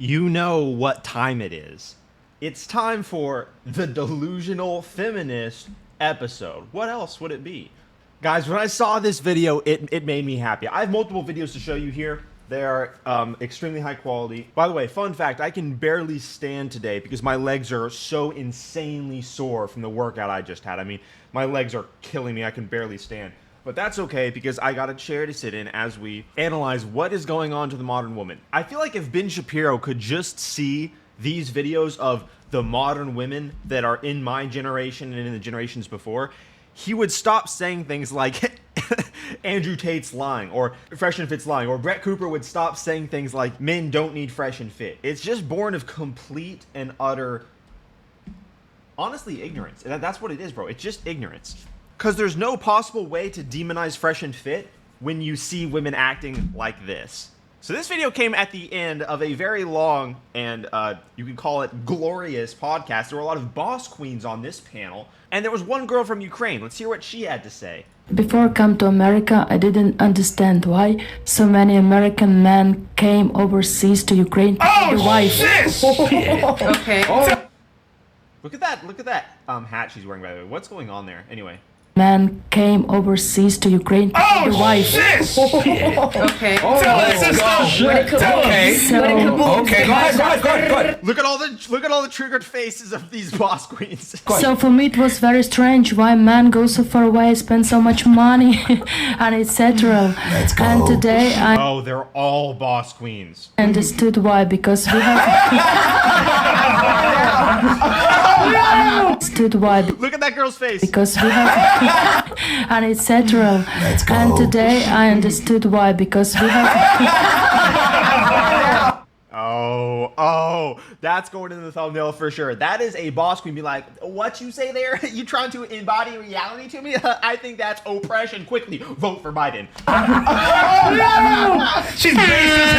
You know what time it is. It's time for the Delusional Feminist episode. What else would it be? Guys, when I saw this video, it made me happy. I have multiple videos to show you here. They are extremely high quality. By the way, fun fact, I can barely stand today because my legs are so insanely sore from the workout I just had. I mean, my legs are killing me. I can barely stand. But that's okay because I got a chair to sit in as we analyze what is going on to the modern woman. I feel like if Ben Shapiro could just see these videos of the modern women that are in my generation and in the generations before, he would stop saying things like Andrew Tate's lying or Fresh and Fit's lying, or Brett Cooper would stop saying things like men don't need Fresh and Fit. It's just born of complete and utter, honestly, ignorance. That's what it is, bro. It's just ignorance. Because there's no possible way to demonize Fresh and Fit when you see women acting like this. So this video came at the end of a very long and you can call it glorious podcast. There were a lot of boss queens on this panel, and there was one girl from Ukraine. Let's hear what she had to say. Before I come to America, I didn't understand why so many American men came overseas to Ukraine to be wife. Okay. Oh. Look at that hat she's wearing, by the way. What's going on there? Anyway. Men came overseas to Ukraine to be wife. Okay. Tell us, sister. Okay. Okay. Go ahead. Look at all the triggered faces of these boss queens. So for me it was very strange why men go so far away, spend so much money, and etc. Let's go. And today I They're all boss queens. understood why, because we have understood why. Look at that girl's face. Because we have and etc. Let's go. And today I understood why, because we have Oh, that's going in the thumbnail for sure. That is a boss queen. Be like, what you say there? You trying to embody reality to me? I think that's oppression. Quickly, vote for Biden. She's based as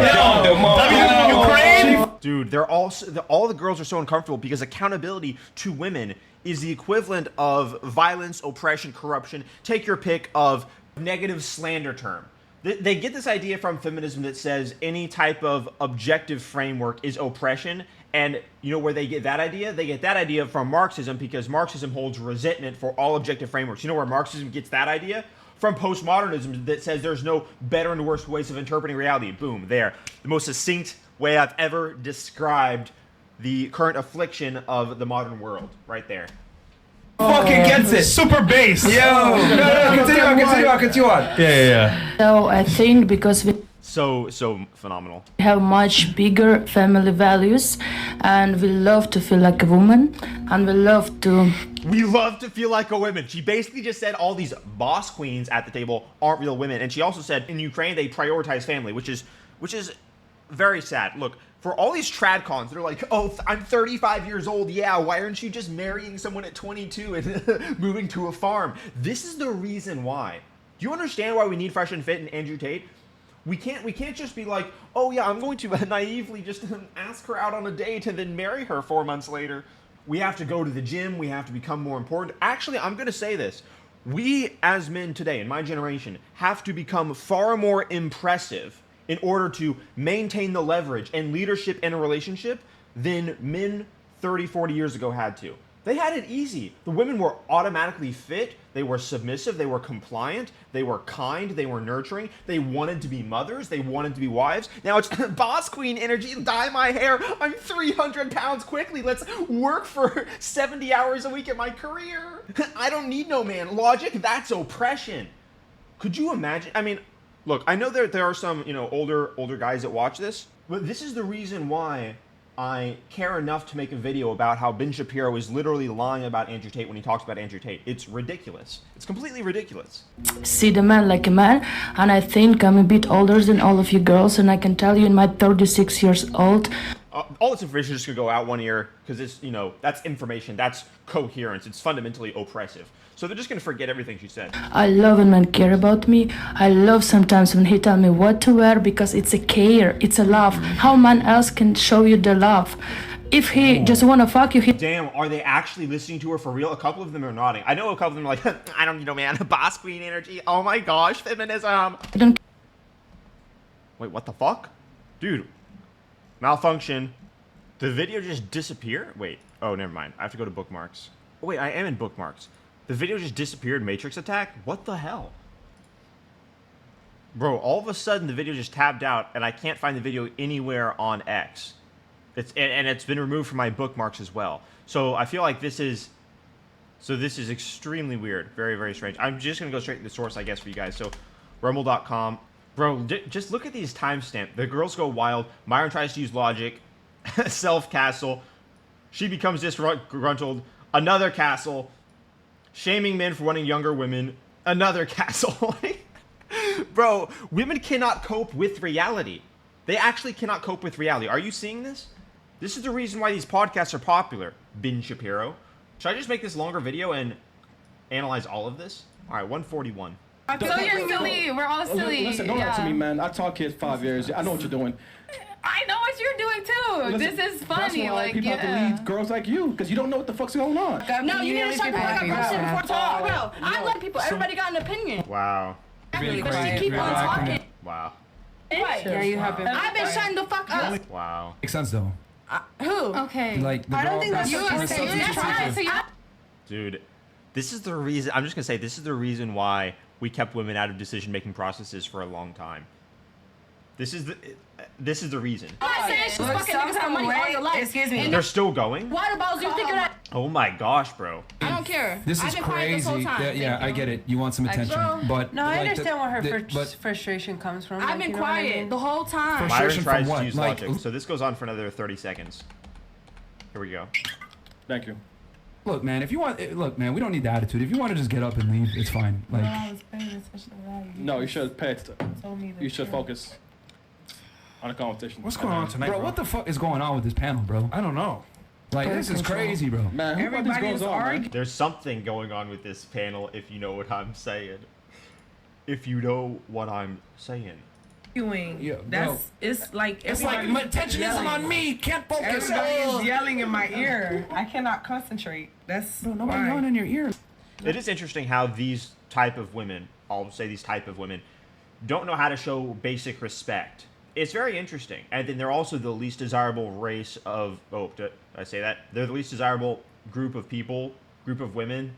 hell. Yo, Ukraine. Dude, they're all the girls are so uncomfortable because accountability to women is the equivalent of violence, oppression, corruption. Take your pick of negative slander term. They get this idea from feminism that says any type of objective framework is oppression. And you know where they get that idea? They get that idea from Marxism, because Marxism holds resentment for all objective frameworks. You know where Marxism gets that idea? From postmodernism that says there's no better and worse ways of interpreting reality. Boom, there. The most succinct way I've ever described the current affliction of the modern world. Right there. Fucking gets it. Super bass. Yo. No, continue on. Yeah. so I think because we So phenomenal. have much bigger family values, and we love to feel like a woman, and we love to feel like a woman. She basically just said all these boss queens at the table aren't real women. And she also said in Ukraine they prioritize family, which is very sad. Look, for all these trad cons, they're like, oh, I'm 35 years old. Yeah, why aren't you just marrying someone at 22 and moving to a farm? This is the reason why. Do you understand why we need Fresh and Fit and Andrew Tate? We can't just be like, oh yeah, I'm going to naively just ask her out on a date and then marry her 4 months later. We have to go to the gym. We have to become more important. Actually, I'm going to say this. We as men today, in my generation, have to become far more impressive in order to maintain the leverage and leadership in a relationship than men 30, 40 years ago had to. They had it easy. The women were automatically fit. They were submissive. They were compliant. They were kind. They were nurturing. They wanted to be mothers. They wanted to be wives. Now it's boss queen energy. Dye my hair. I'm 300 pounds quickly. Let's work for 70 hours a week at my career. I don't need no man. Logic, that's oppression. Could you imagine? I mean, look, I know there are some, older guys that watch this, but this is the reason why I care enough to make a video about how Ben Shapiro is literally lying about Andrew Tate when he talks about Andrew Tate. It's ridiculous. It's completely ridiculous. see the man like a man, and I think I'm a bit older than all of you girls, and I can tell you in my 36 years old. All this information is just going to go out one ear because it's, that's information. That's coherence. It's fundamentally oppressive. So they're just going to forget everything she said. I love when men care about me. I love sometimes when he tell me what to wear, because it's a care, it's a love. How man else can show you the love? If he just want to fuck you, he... Damn, are they actually listening to her for real? A couple of them are nodding. I know a couple of them are like, I don't need no man. Boss queen energy. Oh my gosh, feminism. I don't Wait, what the fuck? Dude, Malfunction. The video just disappeared? Wait. Oh, never mind. I have to go to bookmarks. Oh, wait, I am in bookmarks. The video just disappeared. Matrix attack? What the hell? Bro, all of a sudden the video just tabbed out and I can't find the video anywhere on X. And it's been removed from my bookmarks as well. So I feel like this is extremely weird. Very, very strange. I'm just going to go straight to the source, I guess, for you guys. So rumble.com. Bro, just look at these timestamps. The girls go wild. Myron tries to use logic. Self-castle. She becomes disgruntled. Another castle. Shaming men for wanting younger women. Another castle. Bro, women cannot cope with reality. They actually cannot cope with reality. Are you seeing this? This is the reason why these podcasts are popular. Ben Shapiro. Should I just make this longer video and analyze all of this? All right, 141. So you're silly. We're all silly. Listen, don't lie to me, man. I taught kids 5 years. I know what you're doing. I know what you're doing too. Listen, this is funny. That's why people have to lead girls like you, because you don't know what the fuck's going on. No, you need to shut the fuck up question before talking. Bro, I like people. Everybody got an opinion. Wow. But she keep on talking. Wow. Right. Yeah, you have been. I've been shutting the fuck up. Wow. Makes sense though. Who? Okay. Like the I don't girl- think that's You what are you're saying. saying. Dude, this is the reason. I'm just going to say this is the reason why we kept women out of decision-making processes for a long time. This is the reason. I'm not saying she's fucking niggas have money all your life. Excuse me. They're still going? Why about you thinking that? Oh my gosh, bro. I don't care. This I've is been quiet this whole crazy. time. Yeah, I get it. You want some attention, but No, I like, understand where her but frustration comes from. I've like, been you know what I quiet mean? the whole time. For Myron Frustration tries from to what? use Like- logic. So this goes on for another 30 seconds. Here we go. Thank you. look, man. If you want, look, man. We don't need the attitude. If you want to just get up and leave, it's fine. Like, No, you should pay it. You should focus on the competition. What's going on tonight, bro, what the fuck is going on with this panel, bro? I don't know. Like, this is crazy, bro. Man, who brought these Everybody girls is on, man? arguing. There's something going on with this panel, if you know what I'm saying. If you know what I'm saying. Yeah, That's it's like It's like my attention isn't on me. Can't focus. Everybody is yelling in my ear. I cannot concentrate. That's Bro, nobody why. yelling in your ear. It is interesting how these type of women, I'll say these type of women, don't know how to show basic respect. It's very interesting. And then they're also the least desirable race of, oh, did I say that? They're the least desirable group of people, group of women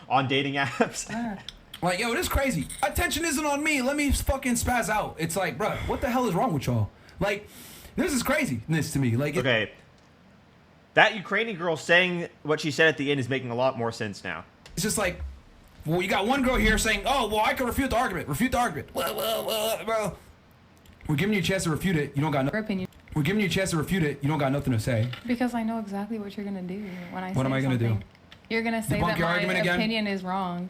on dating apps. Like, yo, this is crazy. Attention isn't on me. Let me fucking spaz out. It's like, bro, what the hell is wrong with y'all? Like, this is craziness to me. Like, Okay. That Ukrainian girl saying what she said at the end is making a lot more sense now. it's just like, well, you got one girl here saying, oh, well, I can refute the argument. Refute the argument. Bro. We're giving you a chance to refute it. You don't got no. Your opinion. We're giving you a chance to refute it. You don't got nothing to say. Because I know exactly what you're gonna do when I say What am I gonna do? something. You're gonna say Debunk that your my argument again? opinion is wrong.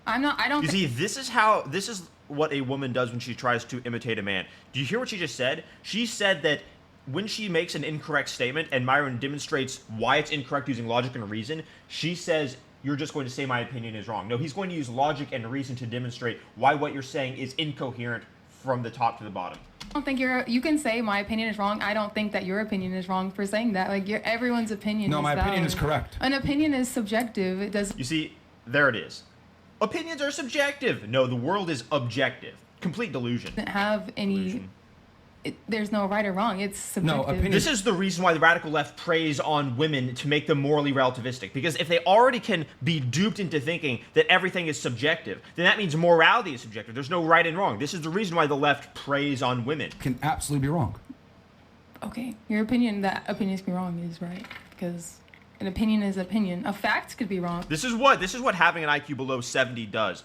I'm not. I don't. You see, this is what a woman does when she tries to imitate a man. Do you hear what she just said? She said that when she makes an incorrect statement and Myron demonstrates why it's incorrect using logic and reason, she says, you're just going to say my opinion is wrong. No, he's going to use logic and reason to demonstrate why what you're saying is incoherent from the top to the bottom. I don't think you can say my opinion is wrong. I don't think that your opinion is wrong for saying that. Like everyone's opinion. No, is my opinion is valid. correct. An opinion is subjective. It does. You see, there it is. Opinions are subjective. No, the world is objective. Complete delusion. Doesn't have any. Delusion. There's no right or wrong. It's subjective. opinion- This is the reason why the radical left preys on women to make them morally relativistic. Because if they already can be duped into thinking that everything is subjective, then that means morality is subjective. There's no right and wrong. This is the reason why the left preys on women. Can absolutely be wrong. Okay, your opinion that opinions can be wrong is right because an opinion is opinion. A fact could be wrong. This is what having an IQ below 70 does.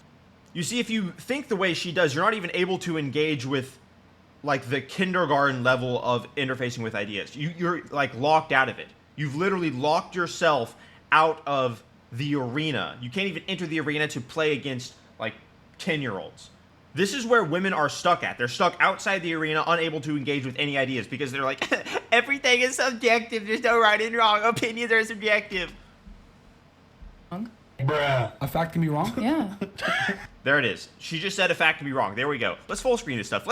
You see, if you think the way she does, you're not even able to engage with like the kindergarten level of interfacing with ideas. You're like locked out of it. You've literally locked yourself out of the arena. You can't even enter the arena to play against like 10-year-olds. This is where women are stuck at. They're stuck outside the arena, unable to engage with any ideas because they're like, everything is subjective. There's no right and wrong. Opinions are subjective. Bruh. A fact can be wrong. Yeah. There it is. She just said a fact to be wrong. There we go. Let's full screen this stuff.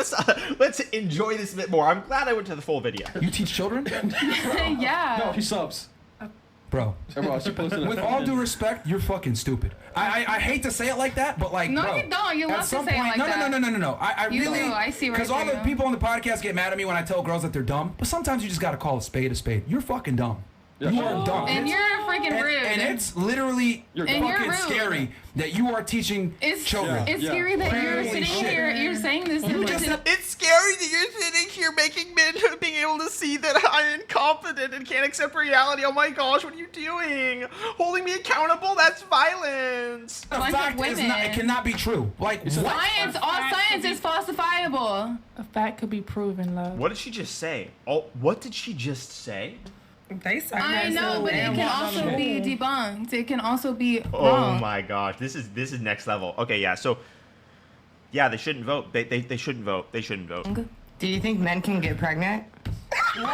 Let's enjoy this a bit more. I'm glad I went to the full video. You teach children? Yeah. No, he subs. bro. Bro, she posted a With all due respect, you're fucking stupid. I hate to say it like that, but like, No, bro, you don't. You at love to some say it point, like no, that. No. I You really, do. I see where because all you're the going. people on the podcast get mad at me when I tell girls that they're dumb. But sometimes you just gotta call a spade a spade. You're fucking dumb. You are dumb. And you're freaking rude. And it's literally And you're fucking rude. scary that you are teaching children. It's scary that you're Holy sitting shit. here. You're saying this. You just said- It's scary that you're sitting here making men being able to see that I'm incompetent and can't accept reality. Oh my gosh, what are you doing? Holding me accountable? That's violence. The bunch of fact is women. not, it cannot be true. Like, what? Science, all science is falsifiable. A fact could be proven, love. What did she just say? Oh, what did she just say? They say I know, but it can also be debunked. It can also be Oh wrong. my gosh, this is next level. Okay, yeah, so yeah, they shouldn't vote. They shouldn't vote. They shouldn't vote. Do you think men can get pregnant? You're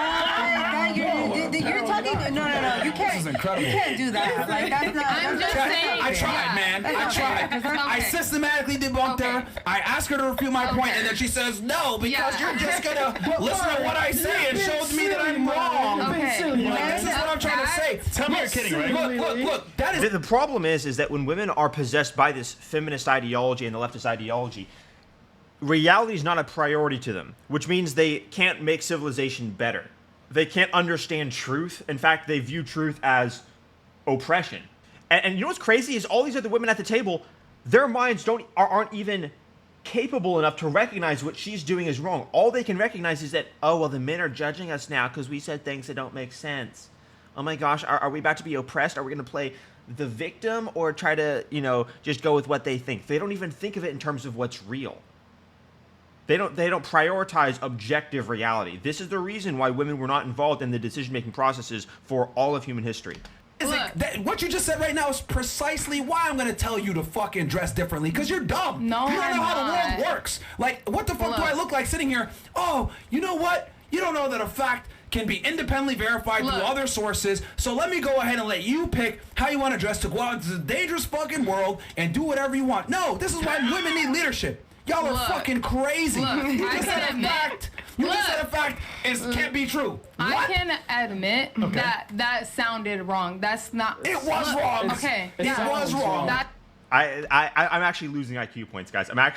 talking. No. You can't. This is incredible. You can't do that. Like that's not. I'm just saying. I tried, man. I tried. I systematically debunked her. I asked her to refute my point, and then she says no because you're just gonna listen to what I say and shows me that I'm wrong. Okay. Like, this is what I'm trying to say. Tell me you're kidding, right? Look. That is The problem is that when women are possessed by this feminist ideology and the leftist ideology, reality is not a priority to them, which means they can't make civilization better. They can't understand truth. In fact, they view truth as oppression. And you know what's crazy is all these other women at the table, their minds aren't even capable enough to recognize what she's doing is wrong. All they can recognize is that, oh, well, the men are judging us now because we said things that don't make sense. Oh my gosh, are we about to be oppressed? Are we going to play the victim or try to, just go with what they think? They don't even think of it in terms of what's real. They don't prioritize objective reality. This is the reason why women were not involved in the decision-making processes for all of human history. what you just said right now is precisely why I'm gonna tell you to fucking dress differently, because you're dumb. No, you don't know I'm how the not. world works. Like, what the fuck do I look like sitting here? Oh, you know what? You don't know that a fact can be independently verified through other sources, so let me go ahead and let you pick how you want to dress to go out into the dangerous fucking world and do whatever you want. No, this is why women need leadership. Y'all are fucking crazy. You just said a fact. You just said a fact can't be true. I What? can admit that sounded wrong. That's not. It was wrong. Okay. It was wrong. I'm actually losing IQ points, guys. I'm gonna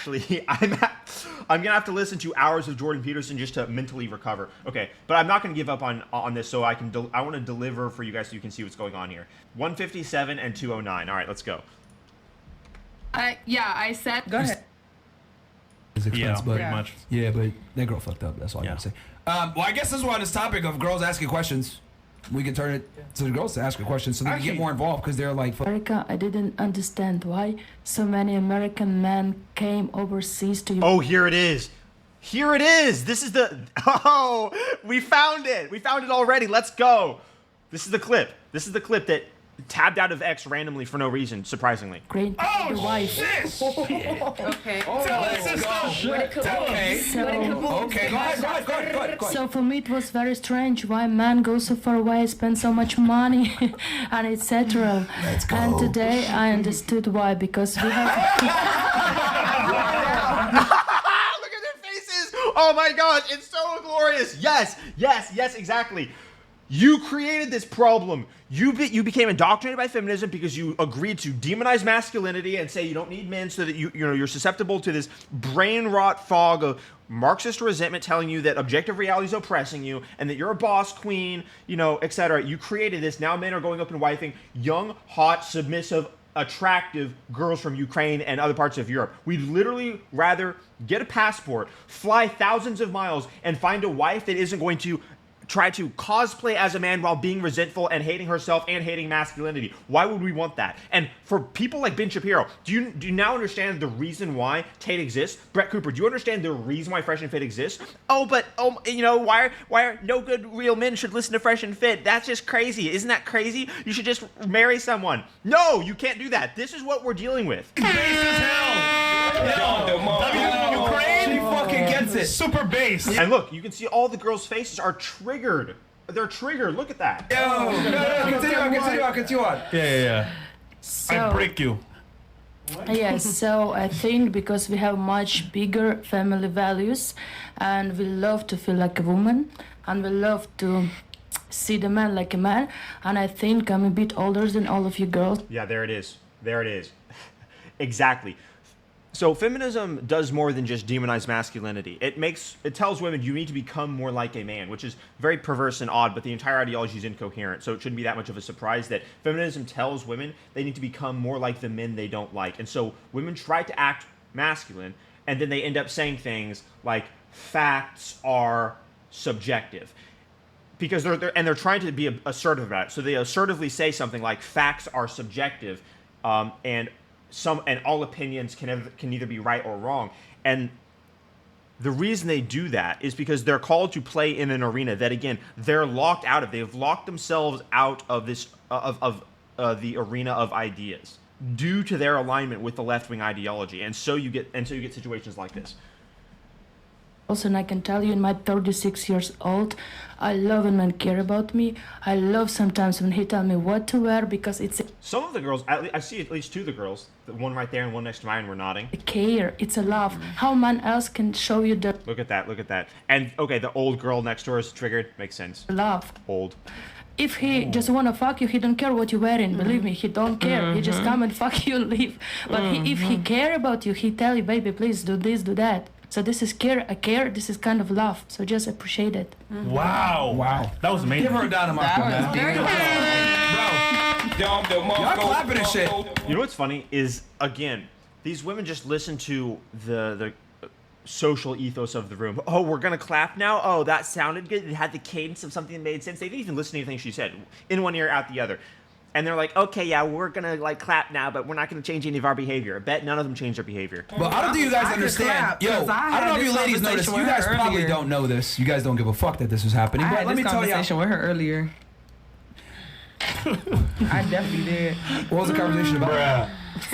have to listen to hours of Jordan Peterson just to mentally recover. Okay, but I'm not gonna give up on this, so I want to deliver for you guys so you can see what's going on here. 157 and 209. All right, let's go. I said. Go ahead. Pretty much. Yeah, but that girl fucked up. That's all I gotta say. Well, I guess this is on this topic of girls asking questions. We can turn it to the girls to ask a question so they can get more involved because they're like. America, I didn't understand why so many American men came overseas to. Oh, here it is. Here it is. This is the. Oh, we found it. We found it already. Let's go. This is the clip. This is the clip that tabbed out of X randomly for no reason, surprisingly. Great wife. Shit. Okay. Okay. Go ahead. So for me it was very strange why men go so far away, spend so much money, and etc. And today I understood why, because we have. Look at their faces. Oh my gosh, it's so glorious. Yes, exactly. You created this problem. You became indoctrinated by feminism because you agreed to demonize masculinity and say you don't need men, so that you're susceptible to this brain rot fog of Marxist resentment telling you that objective reality is oppressing you and that you're a boss queen, etc. You created this. Now men are going up and wifing young, hot, submissive, attractive girls from Ukraine and other parts of Europe. We'd literally rather get a passport, fly thousands of miles, and find a wife that isn't going to try to cosplay as a man while being resentful and hating herself and hating masculinity. Why would we want that? And for people like Ben Shapiro, do you now understand the reason why Tate exists? Brett Cooper, do you understand the reason why Fresh and Fit exists? Why are no good real men should listen to Fresh and Fit? That's just crazy. Isn't that crazy? You should just marry someone. No, you can't do that. This is what we're dealing with. Ukraine fucking gets it. Super base. And look, you can see all the girls' faces are triggered. They're triggered. Look at that. Continue on. Yeah. So, I break you. Yes, so I think because we have much bigger family values and we love to feel like a woman and we love to see the man like a man, and I think I'm a bit older than all of you girls. Yeah, there it is. There it is. Exactly. So feminism does more than just demonize masculinity. It tells women you need to become more like a man, which is very perverse and odd, but the entire ideology is incoherent. So it shouldn't be that much of a surprise that feminism tells women they need to become more like the men they don't like. And so women try to act masculine, and then they end up saying things like facts are subjective. Because they're trying to be assertive about it. So they assertively say something like facts are subjective, and all opinions can either be right or wrong. And the reason they do that is because they're called to play in an arena that, again, they're locked out of. They've locked themselves out of this of the arena of ideas due to their alignment with the left-wing ideology. And so you get situations like this. And I can tell you, in my 36 years old, I love when men care about me. I love sometimes when he tell me what to wear, because it's some of the girls, I see at least two of the girls, the one right there and one next to mine, were nodding. a care. It's a love. How man else can show you the Look at that. And okay, the old girl next door is triggered. Makes sense. love? Old. If he just wanna fuck you, he don't care what you're wearing. Believe me, he don't care. He just come and fuck you, leave. But if he care about you, he tell you, baby, please do this, do that. So this is care. This is kind of love. So just appreciate it. Wow. That was amazing. Give her a dynamite. Bro, y'all clapping and shit. You know what's funny is, again, these women just listen to the social ethos of the room. Oh, we're gonna clap now? Oh, that sounded good. It had the cadence of something that made sense. They didn't even listen to anything she said. In one ear, out the other. And they're like, okay, yeah, we're gonna like clap now, but we're not gonna change any of our behavior. I bet none of them changed their behavior. But I don't think you guys understand. Yo, I don't know if you ladies know this. You guys probably don't know this. You guys don't give a fuck that this is happening. But let me tell you. I had this conversation with her earlier. I definitely did. What was the conversation about?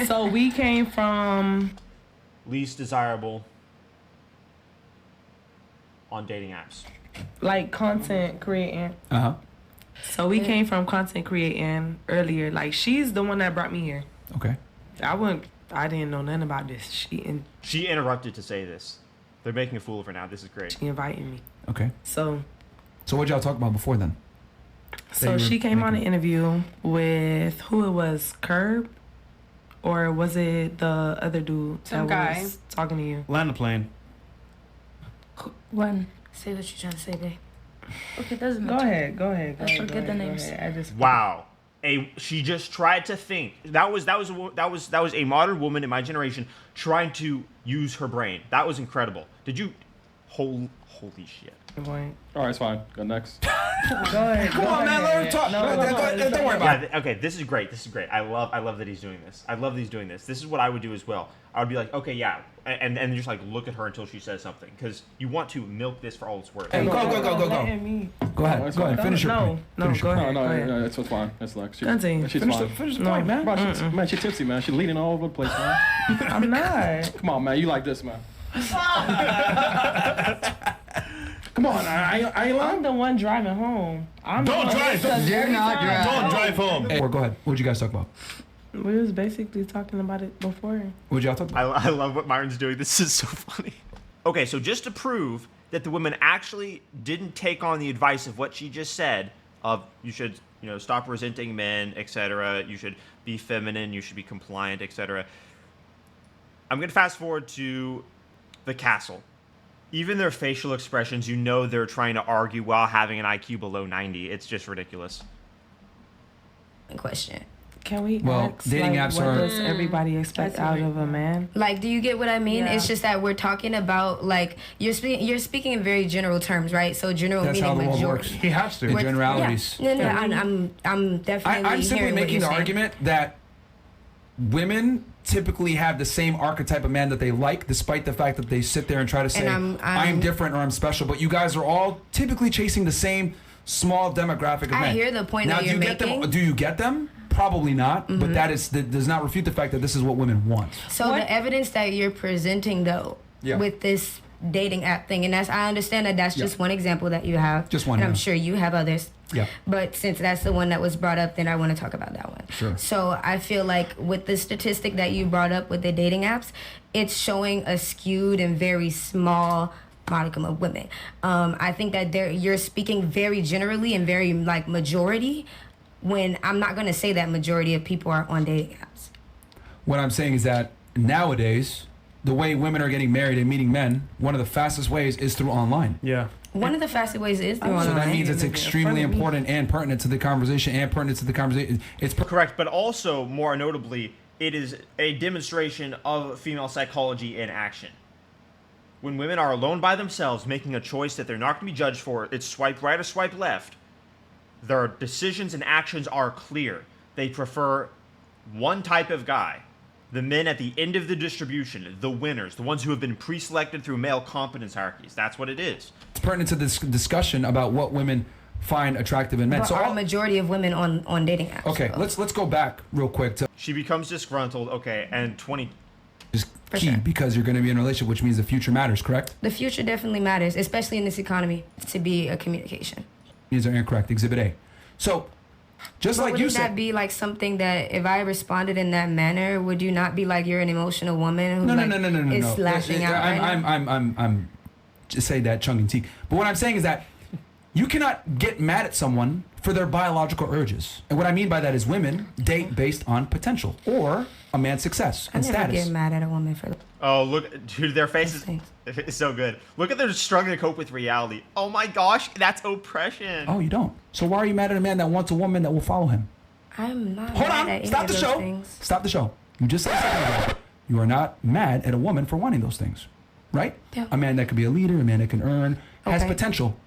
So we came from Least desirable on dating apps. like content creating. Uh-huh. So we came from content creating earlier. Like, she's the one that brought me here. Okay. I didn't know nothing about this. She interrupted to say this. They're making a fool of her now. This is great. She invited me. Okay. So what'd y'all talk about before then? So she came on an interview with who it was, Curb? Or was it the other dude Some that guy. was talking to you? Land the plane. When? Say what you're trying to say, babe. Okay, doesn't matter. Go ahead. I forget the names. I just Wow. She just tried to think. That was a modern woman in my generation trying to use her brain. That was incredible. Did you? Holy shit. Point. All right, it's fine. Go next. Go ahead. Come on, man. Let her talk. Don't worry about it. Okay, this is great. I love that he's doing this. I love that he's doing this. This is what I would do as well. I would be like, okay, yeah, and just like look at her until she says something, because you want to milk this for all it's worth. Hey, go. Go ahead. Go ahead. Finish your point. Go ahead. No, it's fine. It's like Continue. she's Finish fine. the point, man. Bro, she's tipsy, man. She's leaning all over the place, man. I'm not. Come on, man. You like this, man. Come on, I ain't lying. I'm the one driving home. Don't drive. You're not driving. Don't drive home. Or go ahead. What'd you guys talk about? We was basically talking about it before. What'd y'all talk about? I love what Myron's doing. This is so funny. Okay, so just to prove that the women actually didn't take on the advice of what she just said, of you should, stop resenting men, etc. You should be feminine, you should be compliant, etc. I'm going to fast forward to the castle. Even their facial expressions, they're trying to argue while having an IQ below 90. It's just ridiculous. Question. Can we Well, ask, dating like, apps what are- does everybody expect out of a man? Like, do you get what I mean? Yeah. It's just that we're talking about, like, you're speaking in very general terms, right? So general That's how meaning the world majority. works. He has to. In generalities. Yeah. No, I'm definitely I'm simply hearing what making you're the saying. argument that women typically have the same archetype of man that they like, despite the fact that they sit there and try to say, I'm different or I'm special. But you guys are all typically chasing the same small demographic of men. I hear the point now, that you're do you get making. them? Do you get them? Probably not. But that does not refute the fact that this is what women want. So the evidence that you're presenting, though, with this dating app thing, and I understand that's just one example that you have. Just one, and I'm yeah. sure you have others. Yeah. But since that's the one that was brought up, then I want to talk about that one. Sure. So I feel like with the statistic that you brought up with the dating apps, it's showing a skewed and very small modicum of women. I think that you're speaking very generally and very like majority, when I'm not going to say that majority of people are on dating apps. What I'm saying is that nowadays, the way women are getting married and meeting men, one of the fastest ways is through online. Yeah. One of the fastest ways is through So online. that means it's extremely important and pertinent to the conversation It's Correct, but also, more notably, it is a demonstration of female psychology in action. When women are alone by themselves, making a choice that they're not going to be judged for, it's swipe right or swipe left, their decisions and actions are clear. They prefer one type of guy. The men at the end of the distribution, the winners, the ones who have been pre-selected through male competence hierarchies. That's what it is. It's pertinent to this discussion about what women find attractive in men. But So are a majority of women on dating apps? okay, so. let's go back real quick to She becomes disgruntled, okay, and 20... just For key sure. because you're going to be in a relationship, which means the future matters, correct? The future definitely matters, especially in this economy, to be a communication. These are incorrect. Exhibit A. So, just But like you wouldn't that said, be like something that if I responded in that manner, would you not be like you're an emotional woman who no. is lashing out right now? I'm just say that tongue in cheek. But what I'm saying is that you cannot get mad at someone for their biological urges. And what I mean by that is women date based on potential or a man's success I and never status. get mad at a woman for that. Oh, look, dude, their faces... Things. It's so good. Look at their struggling to cope with reality. Oh my gosh, that's oppression. Oh, you don't. So why are you mad at a man that wants a woman that will follow him? I'm not Hold mad on. at any Stop of the those show. things. Stop the show. You just said a second ago. You are not mad at a woman for wanting those things, right? Yeah. A man that could be a leader, a man that can earn, has Okay. potential.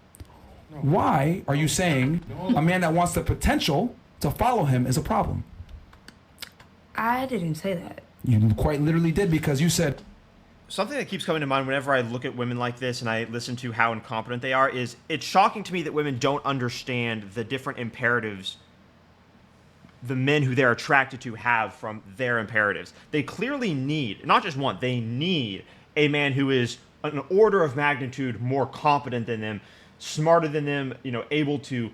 Why are you saying a man that wants the potential to follow him is a problem? I didn't say that. You quite literally did because you said, Something that keeps coming to mind whenever I look at women like this and I listen to how incompetent they are is it's shocking to me that women don't understand the different imperatives the men who they're attracted to have from their imperatives. They clearly need, not just one, they need a man who is an order of magnitude more competent than them, smarter than them, able to,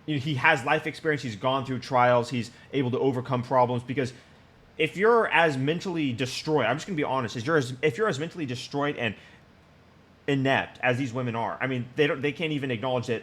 he has life experience, he's gone through trials, he's able to overcome problems. Because if you're as mentally destroyed, I'm just going to be honest, if you're as mentally destroyed and inept as these women are, I mean, they can't even acknowledge that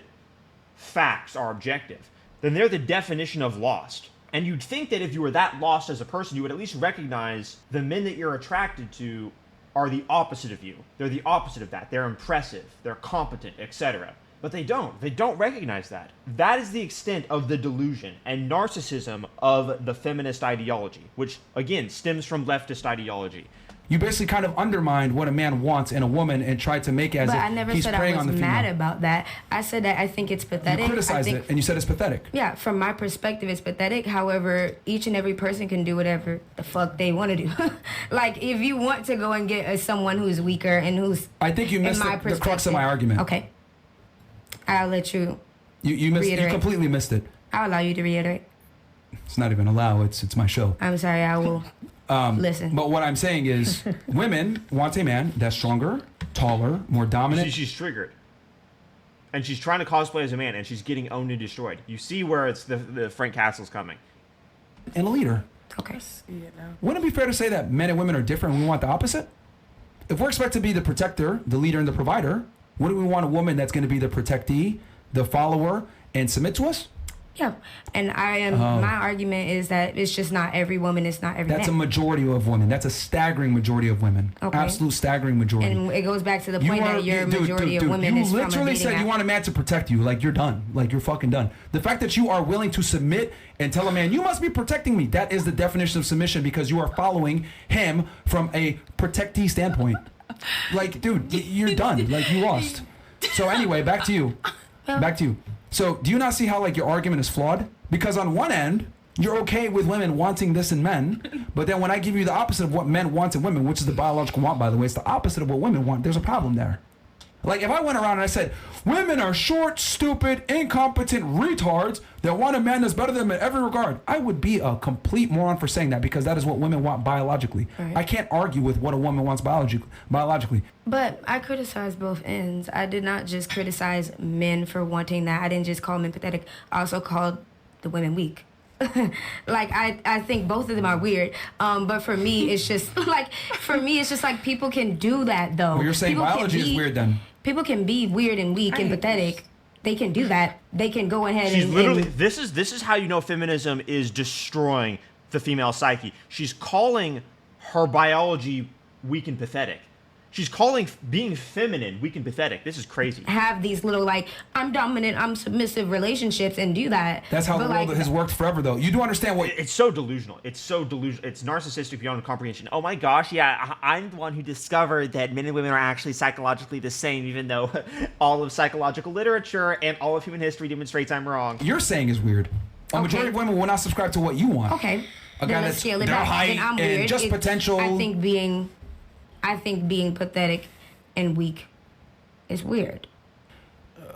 facts are objective, then they're the definition of lost. And you'd think that if you were that lost as a person, you would at least recognize the men that you're attracted to are the opposite of you. They're the opposite of that. They're impressive, they're competent, etc. But they don't. They don't recognize that. That is the extent of the delusion and narcissism of the feminist ideology, which, again, stems from leftist ideology. you basically kind of undermined what a man wants in a woman and tried to make it as But if I never he's said preying I on was the mad female. about that. I said that I think it's pathetic. You criticized I think, it and you said it's pathetic. Yeah, from my perspective, it's pathetic. However, each and every person can do whatever the fuck they want to do. Like, if you want to go and get someone who's weaker and who's... I think you missed in my the crux of my perspective- argument. Okay. I'll let you... You missed. You Reiterate. completely missed it. I'll allow you to reiterate. It's not even allow. It's my show. I'm sorry, I will listen. But what I'm saying is, women want a man that's stronger, taller, more dominant. She's triggered. And she's trying to cosplay as a man, and she's getting owned and destroyed. You see where it's the Frank Castle's coming. And a leader. Okay. Wouldn't it be fair to say that men and women are different and we want the opposite? If we're expected to be the protector, the leader, and the provider, wouldn't we want a woman that's going to be the protectee, the follower, and submit to us? Yeah. And I am... My argument is that it's just not every woman, it's not every That's a man. majority of women. That's a staggering majority of women. Okay. Absolute staggering majority. And it goes back to the point that your dude, majority of women you is from a literally dating said app. you want a man to protect you. Like, you're done. Like, you're fucking done. The fact that you are willing to submit and tell a man, you must be protecting me, that is the definition of submission, because you are following him from a protectee standpoint. Like, dude, you're done. Like, you lost. So anyway, back to you. Back to you. So do you not see how, like, your argument is flawed? Because on one end, you're okay with women wanting this in men, but then when I give you the opposite of what men want in women, which is the biological want, by the way, it's the opposite of what women want, there's a problem there. Like, if I went around and I said, women are short, stupid, incompetent retards that want a man that's better than them in every regard, I would be a complete moron for saying that, because that is what women want biologically. Right. I can't argue with what a woman wants biologically. But I criticize both ends. I did not just criticize men for wanting that. I didn't just call men pathetic. I also called the women weak. like I think both of them are weird. But for me, it's just like people can do that though. Well, you're saying People can biology is weird then. People can be weird and weak and pathetic. They can do that. They can go ahead She's and literally. This is how you know feminism is destroying the female psyche. She's calling her biology weak and pathetic. She's calling being feminine weak and pathetic. This is crazy. have these little like I'm dominant, I'm submissive relationships and do that. That's how But, the world has worked forever, though. You do understand what... It's so delusional. It's so delusional. It's narcissistic beyond comprehension. Oh my gosh, yeah, I'm the one who discovered that men and women are actually psychologically the same, even though all of psychological literature and all of human history demonstrates I'm wrong. You're saying is weird. A majority of women will not subscribe to what you want. Okay. A Then guy let's that's scale it their back. height Then I'm and weird. just It's- potential... I think being pathetic and weak is weird.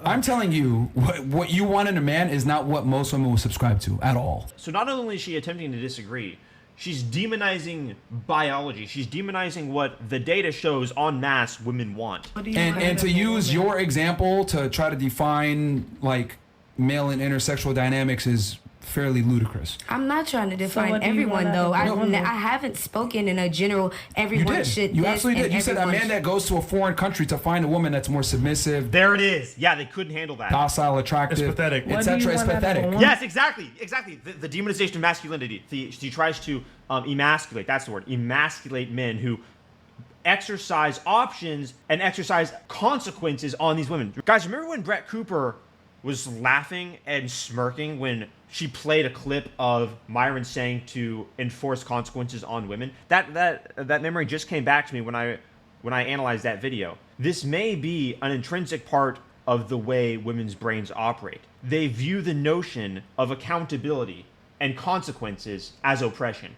I'm telling you, what you want in a man is not what most women will subscribe to at all. So not only is she attempting to disagree, she's demonizing biology. She's demonizing what the data shows en masse women want. And to use your example to try to define like male and intersexual dynamics is fairly ludicrous. I'm not trying to define what do you everyone want though. out of a woman? I haven't spoken in a general everyone You should did. You this absolutely and did. You said a everyone man that goes to a foreign country to find a woman that's more submissive, There it is. Yeah, they couldn't handle that. docile, attractive, It's pathetic. What do you etc. It's want out of a pathetic. woman? Yes, exactly. The demonization of masculinity. She tries to emasculate. That's the word. Emasculate men who exercise options and exercise consequences on these women. Guys, remember when Brett Cooper was laughing and smirking when she played a clip of Myron saying to enforce consequences on women? That memory just came back to me when I analyzed that video. This may be an intrinsic part of the way women's brains operate. They view the notion of accountability and consequences as oppression.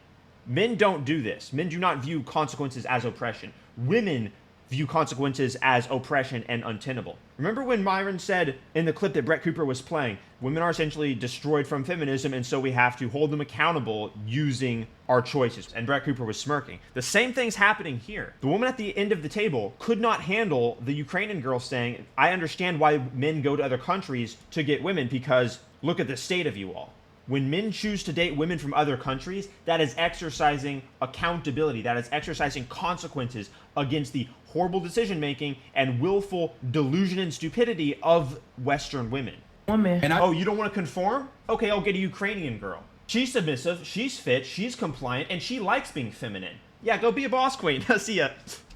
Men don't do this. Men do not view consequences as oppression. Women view consequences as oppression and untenable. Remember when Myron said in the clip that Brett Cooper was playing, women are essentially destroyed from feminism and so we have to hold them accountable using our choices. And Brett Cooper was smirking. The same thing's happening here. The woman at the end of the table could not handle the Ukrainian girl saying, I understand why men go to other countries to get women because look at the state of you all. When men choose to date women from other countries, that is exercising accountability. That is exercising consequences against the horrible decision-making and willful delusion and stupidity of Western women. Woman. Oh, you don't want to conform? Okay, I'll get a Ukrainian girl. She's submissive, she's fit, she's compliant, and she likes being feminine. Yeah, go be a boss queen. See ya.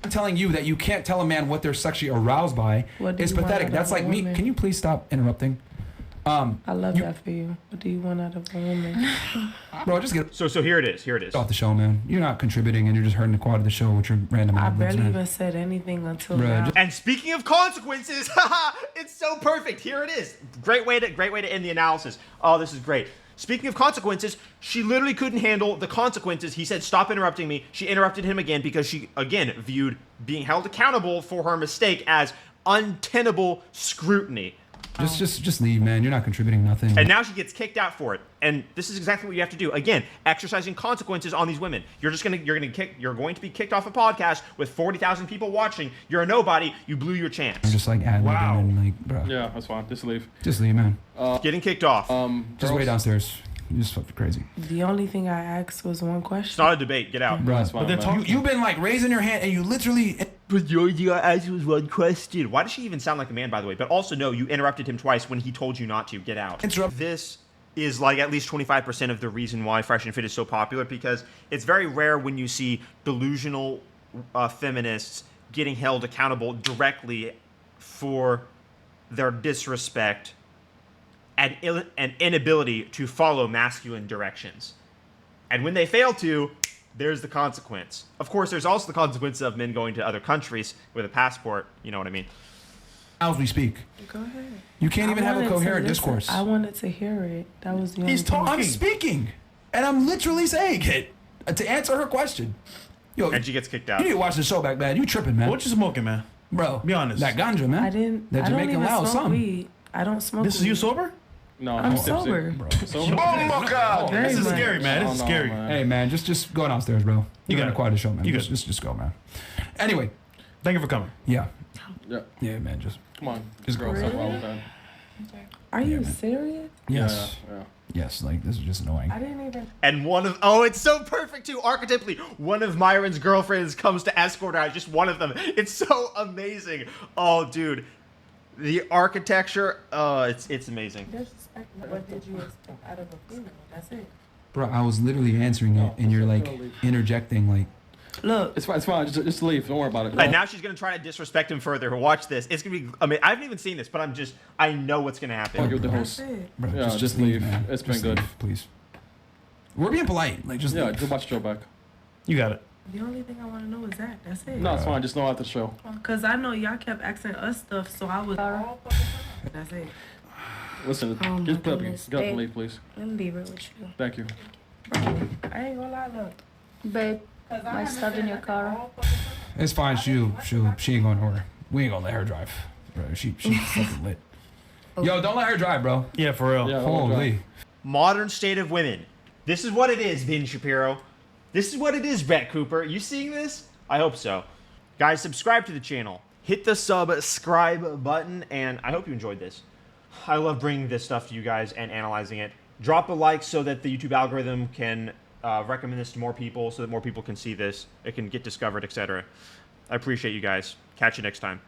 I'm telling you that you can't tell a man what they're sexually aroused by. What do It's you want pathetic. out That's of a like me. woman? Can you please stop interrupting? I love that for you. What do you want out of a woman? Bro, just get So here it is. Here it is. off the show, man. You're not contributing and you're just hurting the quad of the show with your random I ad-libs, barely man. even said anything until Bruh, now. just- And speaking of consequences, it's so perfect. Here it is. Great way to end the analysis. Oh, this is great. Speaking of consequences, she literally couldn't handle the consequences. He said, stop interrupting me. She interrupted him again because she, again, viewed being held accountable for her mistake as untenable scrutiny. Just leave, man. You're not contributing nothing. And now she gets kicked out for it. And this is exactly what you have to do. Again, exercising consequences on these women. You're going to be kicked off a podcast with 40,000 people watching. You're a nobody. You blew your chance. I'm just like ad-libbing and like, bro. Yeah, that's fine. Just leave. Just leave, man. Getting kicked off. Just wait downstairs. You're just fucking crazy. The only thing I asked was one It's question. not a debate. Get out. Bro, That's fine, man. you've been like raising your hand and you literally... But the only thing I asked was one question. Why does she even sound like a man, by the way? But also, no, you interrupted him twice when he told you not to. Get out. Interrupt. This is like at least 25% of the reason why Fresh and Fit is so popular, because it's very rare when you see delusional feminists getting held accountable directly for their disrespect and inability to follow masculine directions. And when they fail to, there's the consequence. Of course, there's also the consequence of men going to other countries with a passport. You know what I mean? As we speak. Go ahead. You can't even have a wanted to coherent listen. discourse. I wanted to hear it. That was the only He's thing. talking. I'm speaking. And I'm literally saying it to answer her question. Yo, And she gets kicked out. you need to watch the show back, man. You tripping, man. What you smoking, man? Bro, Be honest. That ganja, man. I didn't. That I don't Jamaican even loud smoke something. weed. I don't smoke. This is you weed. sober? No, I'm tipsy. sober. Sober? Very This is much. scary, man. This is No, scary. man. Hey, man, just go downstairs, bro. You got got to it. quiet the show, man. You Just, good. just go, man. Anyway, Thank you for coming. yeah. Yeah, Yeah, man, just... come on. Just Girl, go. something wrong with that. Are you man. serious? Yes. Yeah, yeah. Yes, like this is just annoying. I didn't even. And one of it's so perfect too. Archetypally, one of Myron's girlfriends comes to escort her out. Just one of them. It's so amazing. Oh, dude, the architecture. It's amazing. What did you expect out of a female? That's it. Bro, I was literally answering it, and you're like interjecting, like. Look, It's fine. It's fine. Just leave. Don't worry about it. And now she's gonna try to disrespect him further. Watch this. It's gonna be. I mean, I haven't even seen this, but I know what's gonna happen. Argue with the that's host. it. Bro, Yeah, just just leave, leave. man. It's been Just good. leave, please. We're being polite. Like, just Yeah, leave. just watch the show back. You got it. The only thing I want to know is that. That's it. No, it's fine. Just know after the show. Cause I know y'all kept asking us stuff, so I was. That's it. Listen, Oh my just put up. goodness, Get up babe. and leave, please. Let me be real with you. Thank you. I ain't gonna lie, look. Babe, my stuff in your car. It's fine. She ain't going nowhere. We ain't gonna let her drive. Bro, she fucking lit. Yo, don't let her drive, bro. Yeah, for real. Yeah, Holy. Modern state of women. This is what it is, Vin Shapiro. This is what it is, Brett Cooper. You seeing this? I hope so. Guys, subscribe to the channel. Hit the subscribe button, and I hope you enjoyed this. I love bringing this stuff to you guys and analyzing it. Drop a like so that the YouTube algorithm can recommend this to more people, so that more people can see this. It can get discovered, etc. I appreciate you guys. Catch you next time.